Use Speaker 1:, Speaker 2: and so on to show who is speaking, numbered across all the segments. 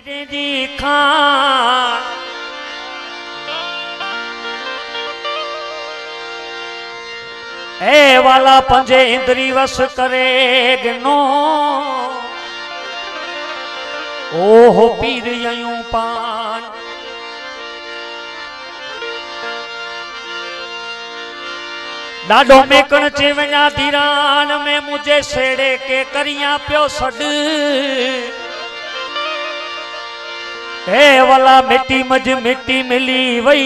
Speaker 1: जी खान ए वाला पंजे इंद्री वस करे गिनो ओहो पीर यूं पान डाडो में कण चिवना धीरान में मुझे सेड़े के करिया प्यो सड ए वाला मिट्टी मज मिट्टी मिली वई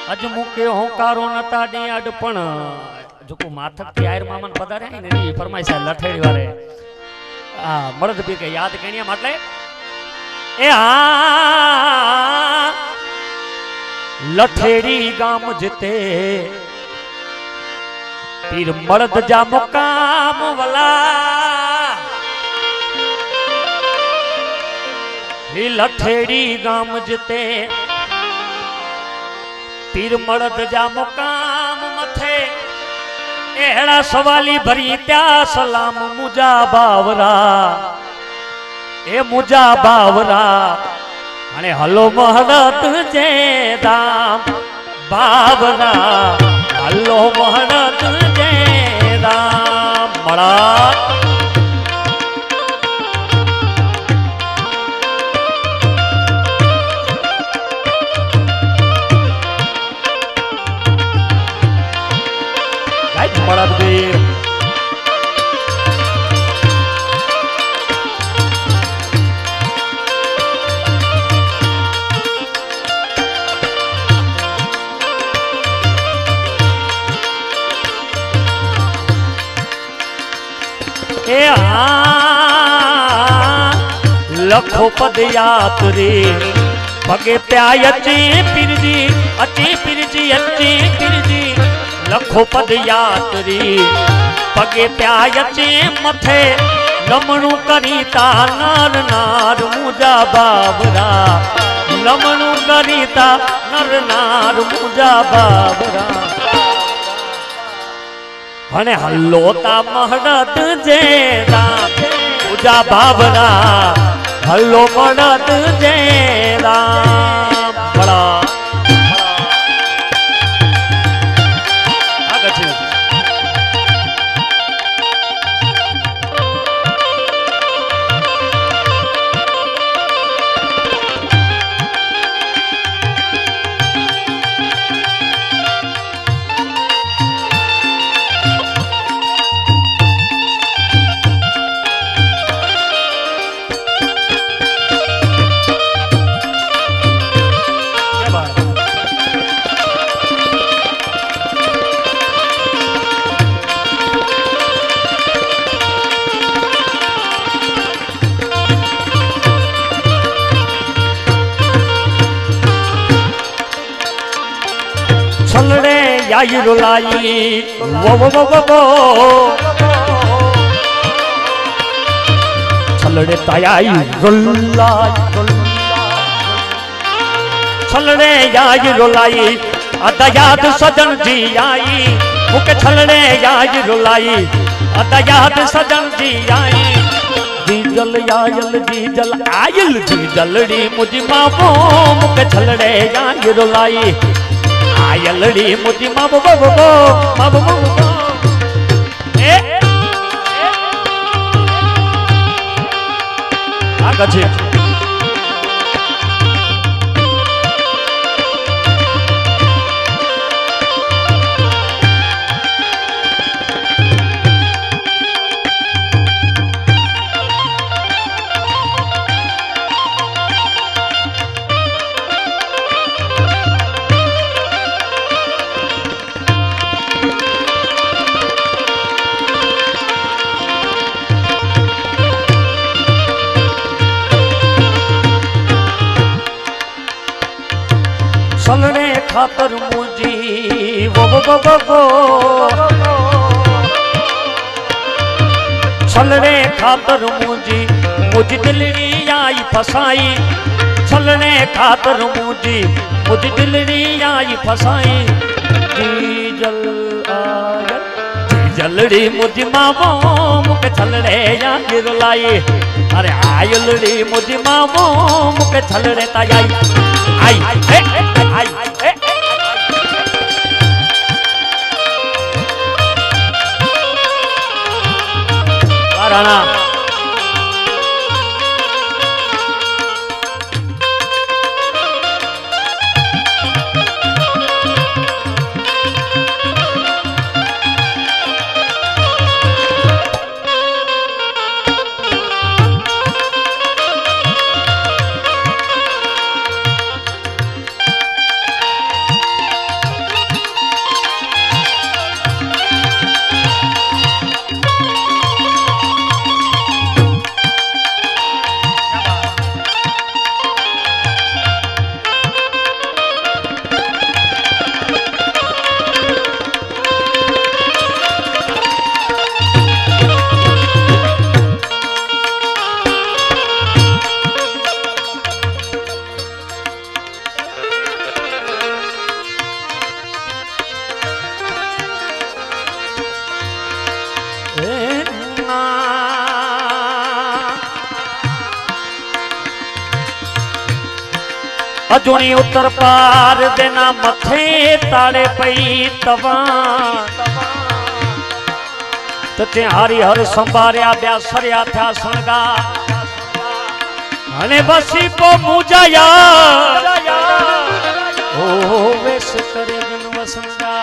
Speaker 1: अज मुके होकारो नता डी अडपण जो माथक थी आयर मामन पधारे ने फरमाइश लठेड़ी वाले मर्द भी के याद कणिया माटले ए लठेड़ी गाम जिते पीर मर्द जा मुकाम वाला ही लठेड़ी गाम जिते पीर मर्द जा मुकाम मथे एड़ा सवाली भरी त्या सलाम मुजा बावरा ए मुजा बावरा हने हलो महरत जे दाम बावरा हलो महरत जे दाम मड़ा मड़दवीर लखो पद यात्री भगे प्याय अचे पिरजी अचे पिरजी अचे पिरजी लखो पद यात्री भगे प्याय अचे मथे लमणू करीता नर नार मुजा बाबरा लमणू करीता नर नार मुजा बाबरा हने हल्लोता महरत जे दाम मुजा बाबरा हल्लो महरत जे दाम बड़ा छलड़े याई रुलाई वो छलड़े ताई रुलाई छलड़े याई रुलाई अदयाद सजन जी आई मुके छलड़े याई रुलाई अदयाद सजन जी आई जी जल आयल जी जल आयल जी जलड़ी मुझी मामो मुके छलड़े याई रुलाई आयलड़ी मुझी माबो बाबो माबो बाबो ए आगे छे छलने खातर मुझी वो छलने खातर मुझी मुझी दिलड़ी आई फसाई छलने खातर मुझी मुझी दिलड़ी आई फसाई जी जल आयल जी जल छलड़ी मुझी मावो मुके छलड़े याद रुलाई अरे आयुलड़ी मुझी मावो मुके छलड़े ताई आई आई राणा अजुनी उत्तर पार देना मथे ताड़े पई तवा ते हरी हर संभारिया ब्या सरया था सणगा हने बसी पो मुजाया ओ वेस करे दिन वसंगा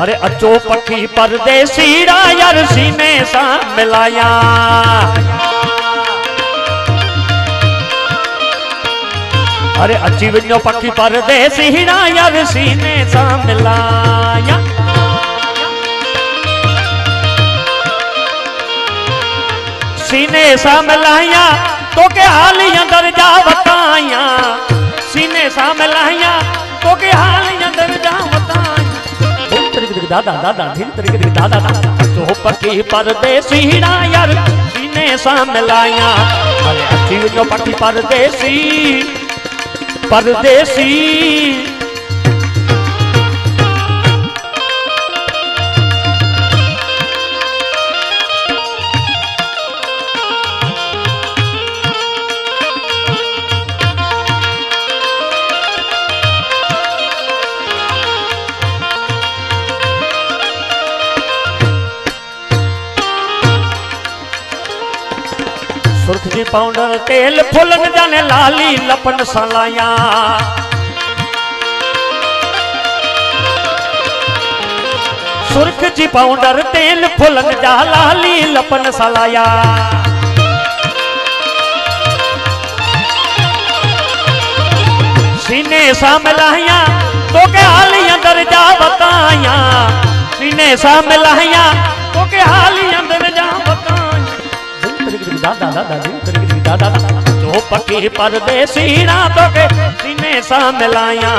Speaker 1: अरे अचो पखी परदेसी यार सीने सा मिलाया अरे अची वञो पखी परदेसी यार सीने सा मिलाया सीने सा मिलाया तो के हाल अंदर जा बताया सीने सा मिलाया तो के हाल अंदर जा बताया दादा दादा धीर तरीके दादा तो पकी परदेसी यार सीने सा मिलाया अरे अच्छी जो पकी परदेसी परदेसी सुर्ख जी पाउडर तेल फुलन जाने लाली लपन सलाया सुर्ख जी पाउडर तेल फुलन जा लाली लपन सलाया सीने सा मिलाया तो के हाल अंदर जा बताया सीने सा मिलाया तो के हाल अंदर जा बताया दादा दादा दादा जो पकी परदेसी ना तो के सीने सा मिलाया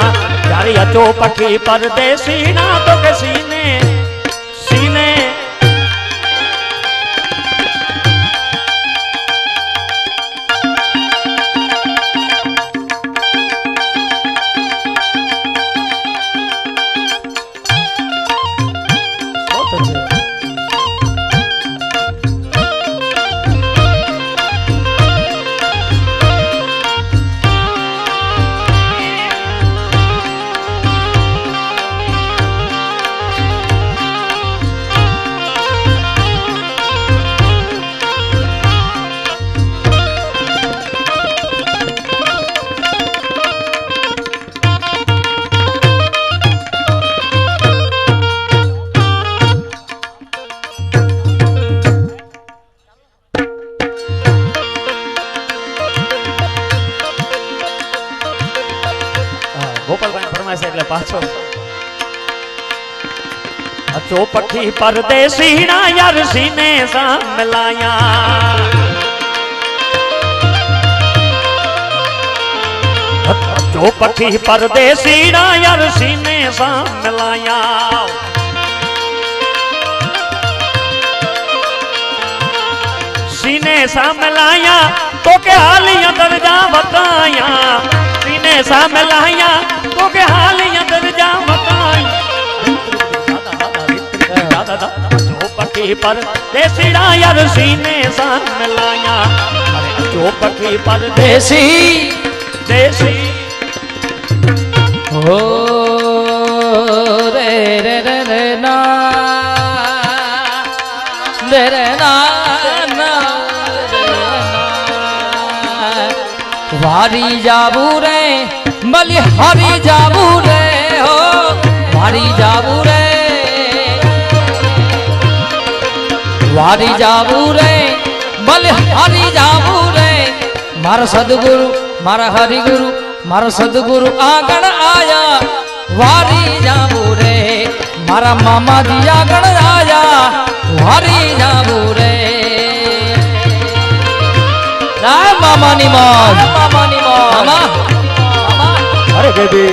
Speaker 1: यारी जो पकी परदेसी ना तो के सीने सीने बहुत अच्छे पाछो अचो पखी परदेसी ना यार सीने सा मिलाया अचो पखी परदेसी ना यार सीने सा मिलाया सीने सा मिलाया तो के हाल अंदर जा बताया सीने सामे लाया तो के हाल अंदर जा बताई चौपटी पर देसीड़ा यार सीने सामे लाया चौपटी पर देसी देसी
Speaker 2: हो रे रे रे रे ना रे रे ना ना वारी जाबू रे बलि हरी जाबू रे हो वारी जाबू रे वारी जाबू रे बलि हरी जाबू रे मारा सदगुरु मारा हरि गुरु मारा सदगुरु आगण आया वारी जाबू रे मारा मामा जी आगण आया वारी जाबू रे मामा नी मौज मामा नी मौज मामा
Speaker 1: अरे बेबी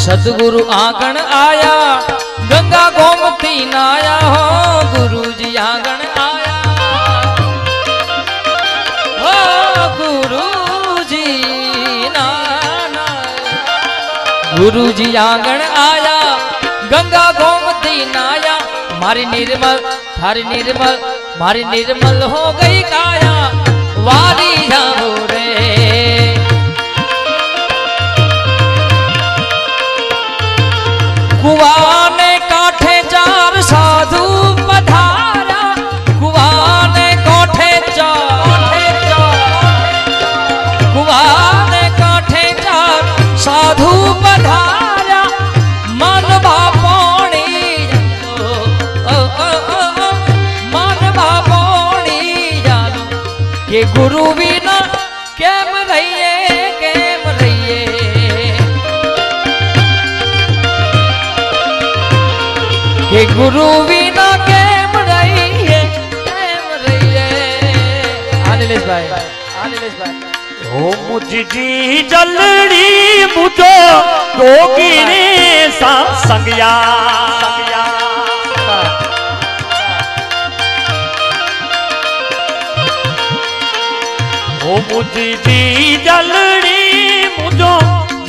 Speaker 2: सदगुरु आंगण आया गंगा गोमती नाया हो गुरु जी आंगण आया हो गुरु जी नाना गुरु जी आंगण आया गंगा गोमती नाया मारी निर्मल थारी निर्मल मारी निर्मल हो गई काया वारी जाओ रे कुआने काठे चार साधु पधारा कुआने काठे कुआने काठे चार साधु पधारा मन भापोणी मन भापोणी जानो के गुरु बिना केम रहिए के गुरु बिना केम रहिए आनिलेश भाई
Speaker 1: ओ मुझी जलड़ी मुझो जोगिने सा संगया ओ मुझी जलड़ी मुझो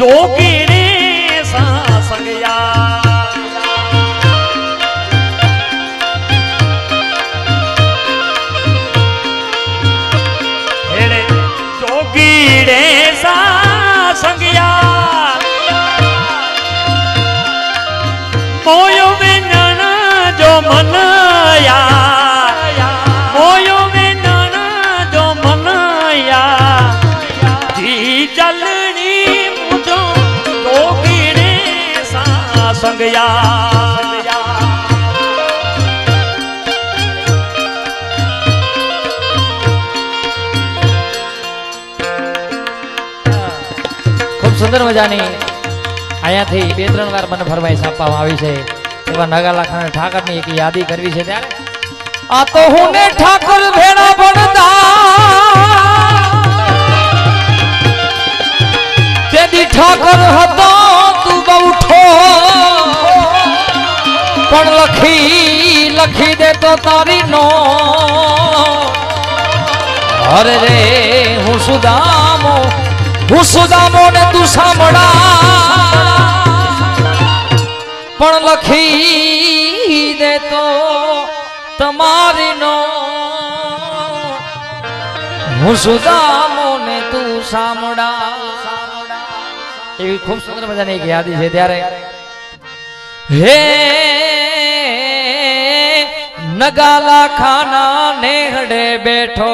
Speaker 1: जोगिने सा संगया संगया मोयो विनन जो मनया मोयो विनन जो मनया जी जलनी मुझो तो गिरे सा संगया
Speaker 2: સુંદર મજાની અહીંયાથી 2-3 વાર મને ફરમાઈશ આપવામાં આવી છે એવા નગાલાખાના ઠાકરની એક યાદી કરવી છે ત્યારે આ તો હું ને ઠાકર ભેળા ભણતા તેદી ઠાકર હતો તું બહુ ઠો પણ લખી દે તો તારી નો અરે રે હું સુદામો ને તું સાંભળા પણ લખી દે તો તમારી નો હું સુદામો ને તું સાંભળા એવી ખૂબ સુંદર મજાની એક યાદી છે ત્યારે હે નગાલા ખાના નેહડે બેઠો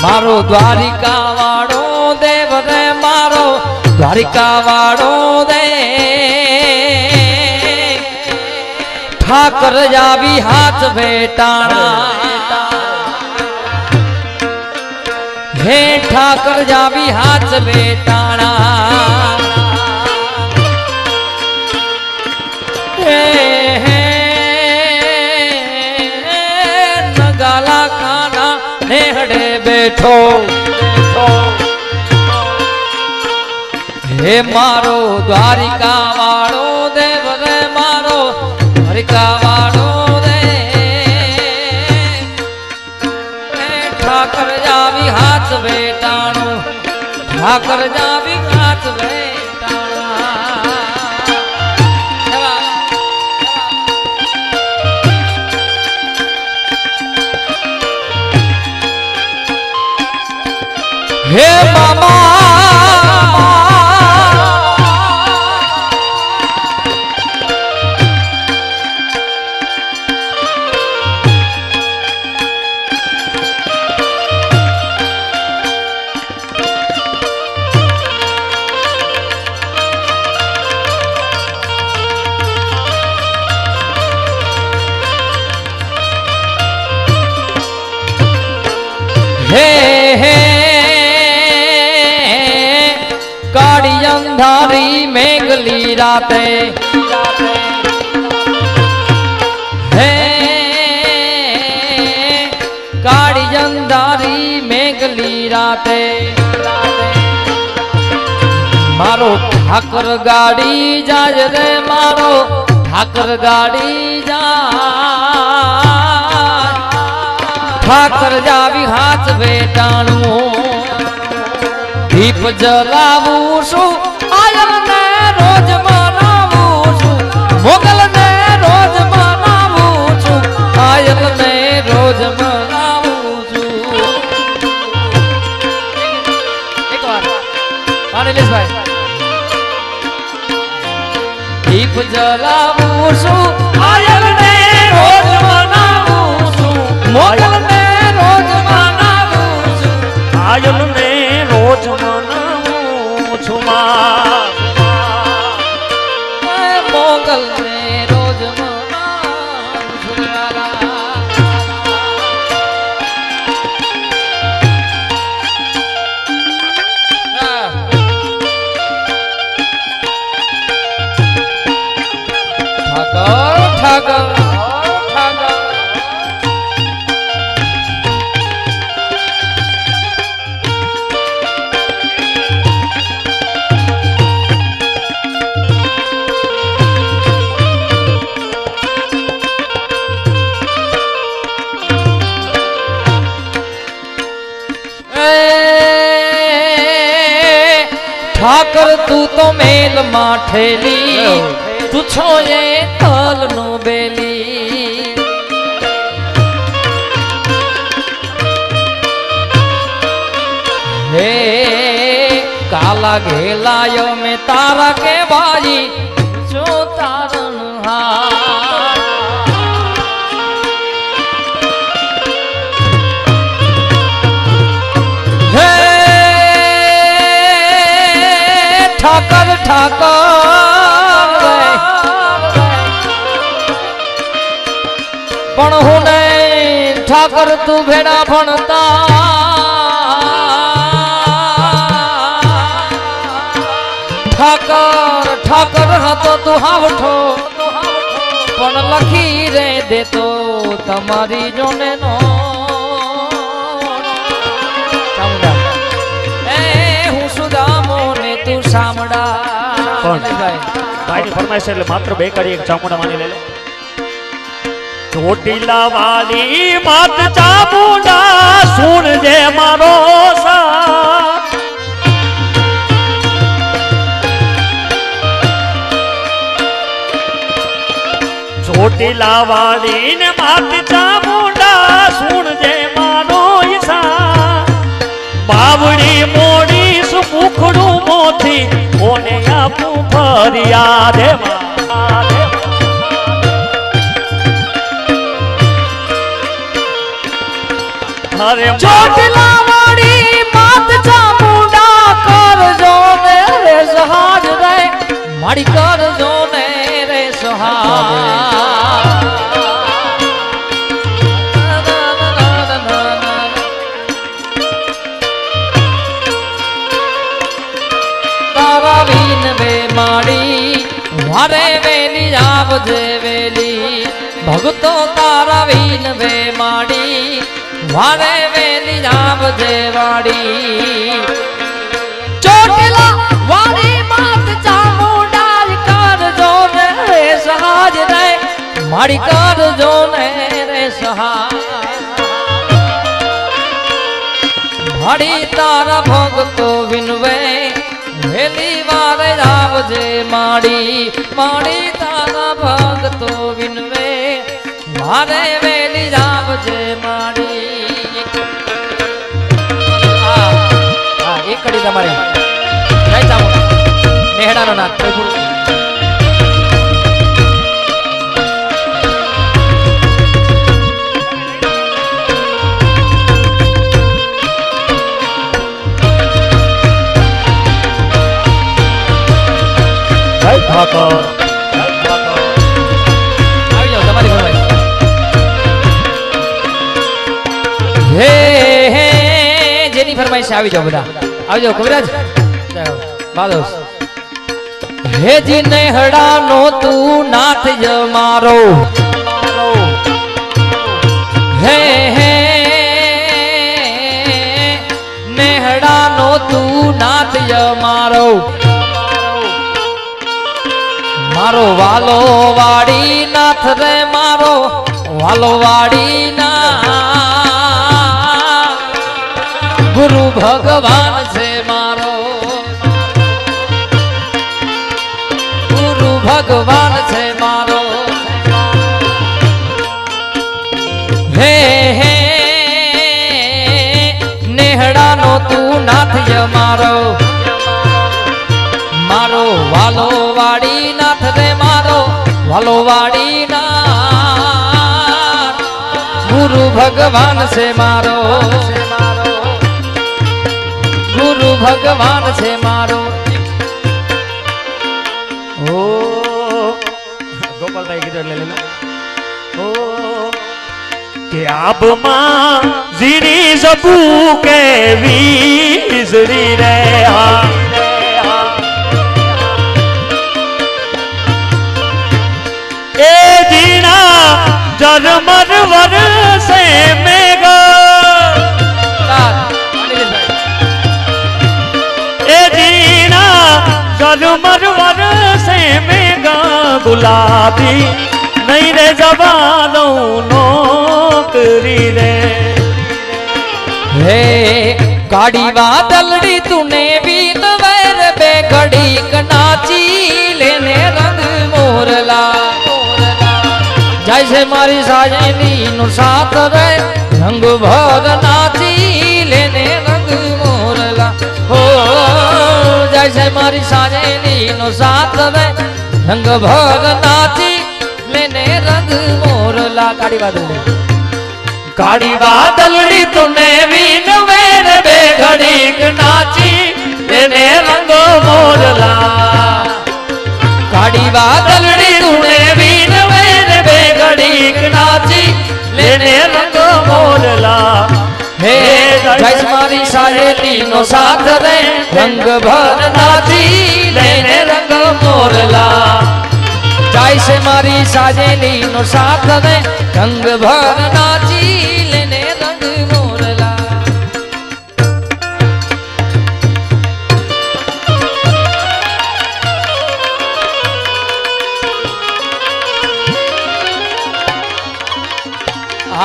Speaker 2: मारो द्वारिका वाड़ो देव रे मारो द्वारिका वाड़ो दे ठाकर जावी हाथ भेटाना हे ठाकर जावी हाथ भेटाना नगाला खाना नेहड़े बैठो બેઠો હે મારો દ્વારિકા વાળો દેવ રે મારો દ્વારિકા વાળો રે ઠાકર જાવી હાથ બેટાણો ઠાકર જાવી હાથ બેટાણા હે મામા હે હે કાળી અંધારી મેઘલી રાતે હે કાળી અંધારી મેઘલી રાતે મારો ઠાકર ગાડી જાય રે મારો ઠાકર ગાડી જાય ઠાકર જાવી હાથ બેટાણું દીપ જલાવું છું આયલ ને રોજ મનાવું છું મોગલ ને રોજ મનાવું છું આયલ ને રોજ મનાવું છું એકવાર અનિલેશભાઈ દીપ જલાવું છું આયલ ને રોજ મનાવું છું મોગલ ને રોજ મનાવું છું
Speaker 1: આયલ ને રોજ મનાવું છું
Speaker 2: મોગલ ને રોજ મનાવું છું ઠાકર ઠાકર ઠાકર ઠાકર તું તો મેલ માઠેલી તું છો એ તલ નો બેલી હે કાલા ઘેલાયો મેં તારા કે બાજી જો તારણ હા ઠાકર ઠાકર પણ હું નહીં ઠાકર તું ભેડા ભણતા ઠાકર ઠાકર હતો તું હાવઠો પણ લખી રે દેતો તમારી જોને નો હું સુદામો ને તું સામડા
Speaker 1: ભાઈની ફરમાઈશ એટલે માત્ર બે કરી એક ચામુંડા માની લે ચોટીલા વાલી માત ચામુંડા સુણ જે મારો સાથ ચોટીલા વાલી ને માત ચામુંડા સુણ જે મારો ઈસા બાવડી મોડી સુખડું મોથી કોને આપું ફરિયાદ અરે
Speaker 2: ચોટલા વાળી માત ચામુંડા કરજો ને રે સહાજ રે માડી કરજો ને રે સહાજ તારા વિન વે માડી વારે વેલી આવજે વેલી ભગતો તારા વિન વે માડી વારે વેલી જાવજે વાડી ચોટીલા વાડી માત ચામુંડા કરજો ને સહાજ રે મારી કરજો ને રે સહાજ મારી તારા ભક્તો વિનવે વેલી વારે આવજે માડી માડી તારા ભક્તો વિનવે મારે વેલી આવજે માડી એક કડી તમારે જય ચામુંડા નેહડાનો નાથ
Speaker 1: ઠાકોર
Speaker 2: આવી જાઓ તમારી ફરમાઈશ હે હે જેની ફરમાઈશ આવી જાઓ બધા આવી જાઓ કવિરાજ બાદોસ હે જી નેહડા નો તું નાથ જ મારો હે હે નેહડા નો તું નાથ જ મારો મારો વાલો વાડી નાથ રે મારો વાલો વાડી ના ગુરુ ભગવાન છે મારો ગુરુ ભગવાન છે મારો હે હે નેહડાનો તું નાથ જ મારો મારો વાલો વાડી નાથ રે મારો વાલો વાડી ના ગુરુ ભગવાન છે મારો ગુરુ ભગવાન છે મારો
Speaker 1: ઓ ગોપાલભાઈ કીધું એટલે લેલો ઓ કે આબમાં ઝીણી ઝબુ કે વીજળી રે ए जीना जरमर वरसे मेगा ए जीना जरमर वरसे मेगा गुलाबी नहीं रे जवानों नौकरी रे
Speaker 2: हे गाड़ी वादलड़ी तूने भी नवर बे घड़ी कनाची लेने रंग मोरला जैसे मारी साजनी नु साथ रे रंग भर नाची लेने रंग मोरला हो जैसे मारी साजनी नु साथ रे रंग भर नाची लेने रंग मोरला काड़ी बादलड़ी तूने भी नवेर बे घड़ी नाची लेने रंग मोरला काड़ी बादलड़ी तूने भी नाची लेने रंग मोरला हे जैस मारी साहेली नो साथ रे रंग भर नाची लेने रंग मोरला जैस मारी साहेली नो साथ रे रंग भर नाची लेने रंग मोरला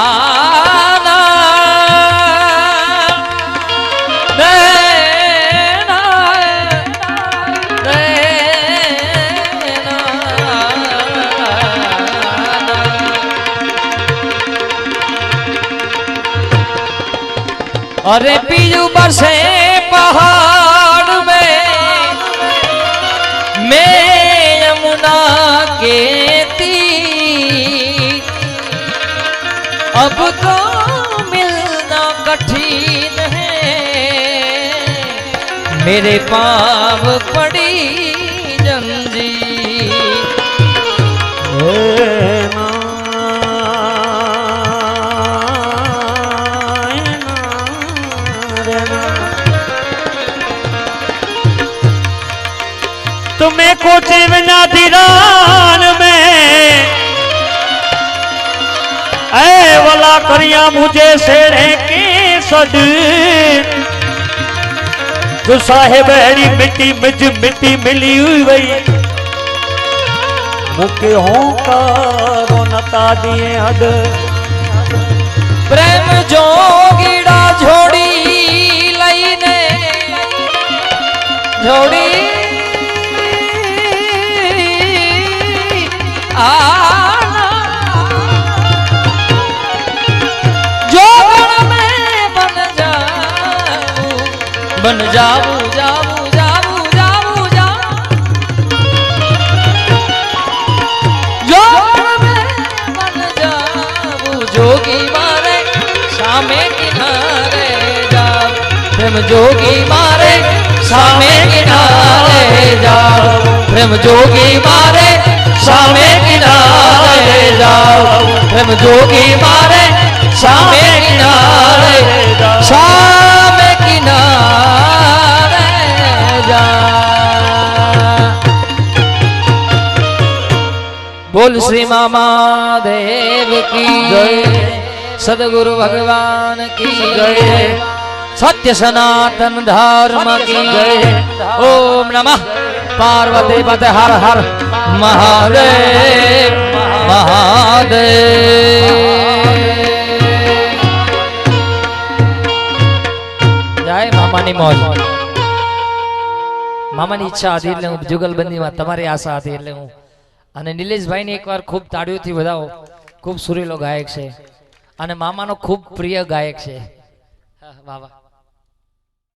Speaker 2: आना देना देना अरे पीजू बरसे पहाड़ में मैं यमुना के तीर अब तो मिलना कठिन है मेरे पाँव पड़ी जंजीर
Speaker 1: तुम्हें कोचे बिना दीरान में ऐ वाला करिया क्या मुझे सेड़े के सद जो साहेब हरी मिट्टी मिज मिट्टी मिली हुई वही मुके होंकारो नता दिए हद
Speaker 2: प्रेम जोगीड़ा झोड़ी लईने झोड़ी आना जोगण में बन जाऊं जाऊं जाऊं जाऊं जाऊं जोगण में बन जाऊं जोगी मारे सामे किनारे जाओ प्रेम जोगी मारे सामे किनारे जाओ प्रेम जोगी मारे सामे किनारे जाओ प्रेम जोगी मारे सामे किनारे सामे किनारे जाओ बोल श्री मामा देव की जय सदगुरु भगवान की जय सत्य सनातन धर्म की जय ओम नमः पार्वती पते हर हर महादेव महादेव जय मामानी मौज મામાની ઈચ્છા હતી એટલે હું જુગલબંધીમાં તમારી આશા હતી એટલે હું અને નિલેશભાઈને એકવાર ખૂબ તાળીઓથી વધાવો ખૂબ સુરીલો ગાયક છે અને મામાનો ખૂબ પ્રિય ગાયક છે વાહ વાહ